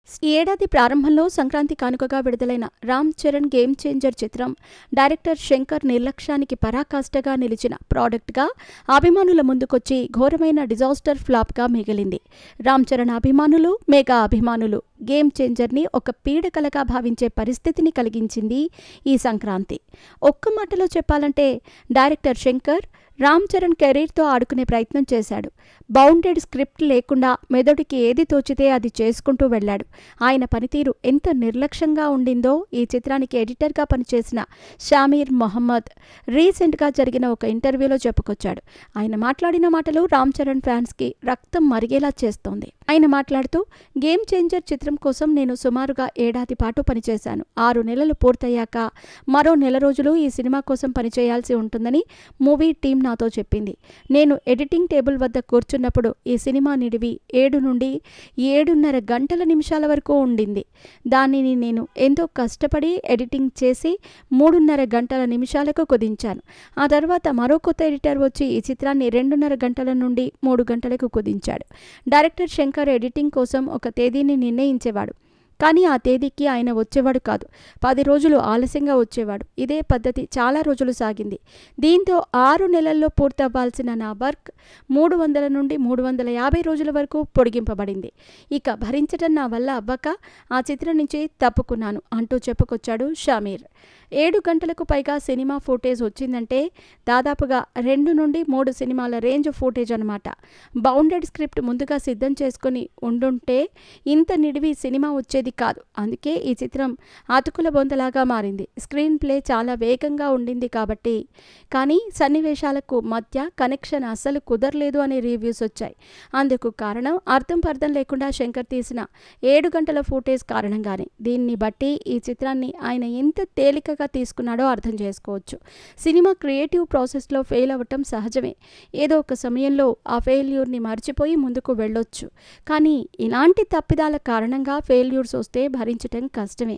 ఈ ఏడాది ప్రారంభంలో సంక్రాంతి కానుకగా విడుదలైన రామ్ చరణ్ గేమ్ చేంజర్ చిత్రం డైరెక్టర్ శంకర్ నిర్లక్ష్యానికి పరాకాష్ఠగా నిలిచిన ప్రాడక్ట్గా అభిమానుల ముందుకొచ్చి ఘోరమైన డిజాస్టర్ ఫ్లాప్గా మిగిలింది. రామ్ చరణ్ అభిమానులు, మెగా అభిమానులు గేమ్ చేంజర్ని ఒక పీడకలగా భావించే పరిస్థితిని కలిగించింది ఈ సంక్రాంతి. ఒక్క మాటలో చెప్పాలంటే డైరెక్టర్ శంకర్ రామ్ చరణ్ కెరీర్తో ఆడుకునే ప్రయత్నం చేశాడు. బౌండెడ్ స్క్రిప్ట్ లేకుండా మెదడుకి ఏది తోచితే అది చేసుకుంటూ వెళ్లాడు. ఆయన పనితీరు ఎంత నిర్లక్ష్యంగా ఉండిందో ఈ చిత్రానికి ఎడిటర్గా పనిచేసిన షామీర్ మొహమ్మద్ రీసెంట్గా జరిగిన ఒక ఇంటర్వ్యూలో చెప్పుకొచ్చాడు. ఆయన మాట్లాడిన మాటలు రామ్ చరణ్ ఫ్యాన్స్కి రక్తం మరిగేలా చేస్తోంది. ఆయన మాట్లాడుతూ, గేమ్ చేంజర్ చిత్రం కోసం నేను సుమారుగా ఏడాది పాటు పనిచేశాను. 6 నెలలు పూర్తయ్యాక మరో నెల రోజులు ఈ సినిమా కోసం పనిచేయాల్సి ఉంటుందని మూవీ టీం నాతో చెప్పింది. నేను ఎడిటింగ్ టేబుల్ వద్ద కూర్చున్నప్పుడు ఈ సినిమా నిడివి 7 నుండి 7:30 గంటల నిమిషాల వరకు ఉండింది. దానిని నేను ఎంతో కష్టపడి ఎడిటింగ్ చేసి 3:30 గంటల నిమిషాలకు కుదించాను. ఆ తర్వాత మరో కొత్త ఎడిటర్ వచ్చి ఈ చిత్రాన్ని 2:30 గంటల నుండి 3 గంటలకు కుదించాడు. డైరెక్టర్ శంకర్ ఎడిటింగ్ కోసం ఒక తేదీని నిర్ణయించేవాడు. కానీ ఆ తేదీకి ఆయన వచ్చేవాడు కాదు. 10 రోజులు ఆలస్యంగా వచ్చేవాడు. ఇదే పద్ధతి చాలా రోజులు సాగింది. దీంతో 6 నెలల్లో పూర్తవ్వాల్సిన నా వర్క్ 300 నుండి 350 రోజుల వరకు పొడిగింపబడింది. ఇక భరించడం నా వల్ల అవ్వక ఆ చిత్రం నుంచి తప్పుకున్నాను అంటూ చెప్పుకొచ్చాడు షామీర్. 7 గంటలకు పైగా సినిమా ఫుటేజ్ వచ్చిందంటే దాదాపుగా 2 నుండి 3 సినిమాల రేంజ్ ఫుటేజ్ అన్నమాట. బౌండెడ్ స్క్రిప్ట్ ముందుగా సిద్ధం చేసుకుని ఉండుంటే ఇంత నిడివి సినిమా వచ్చేది కాదు. అందుకే ఈ చిత్రం అతుకుల బొందలాగా మారింది. స్క్రీన్ ప్లే చాలా వేగంగా ఉండింది కాబట్టి, కానీ సన్నివేశాలకు మధ్య కనెక్షన్ అస్సలు కుదరలేదు అనే రివ్యూస్ వచ్చాయి. అందుకు కారణం అర్థం పర్థం లేకుండా శంకర్ తీసిన 7 గంటల ఫుటేజ్ కారణంగానే. దీన్ని బట్టి ఈ చిత్రాన్ని ఆయన ఎంత తేలికగా తీసుకున్నాడో అర్థం చేసుకోవచ్చు. సినిమా క్రియేటివ్ ప్రాసెస్లో ఫెయిల్ అవ్వటం సహజమే. ఏదో ఒక సమయంలో ఆ ఫెయిల్యూర్ని మర్చిపోయి ముందుకు వెళ్ళొచ్చు. కానీ ఇలాంటి తప్పిదాల కారణంగా ఫెయిల్యూర్స్ వస్తే భరించటం కష్టమే.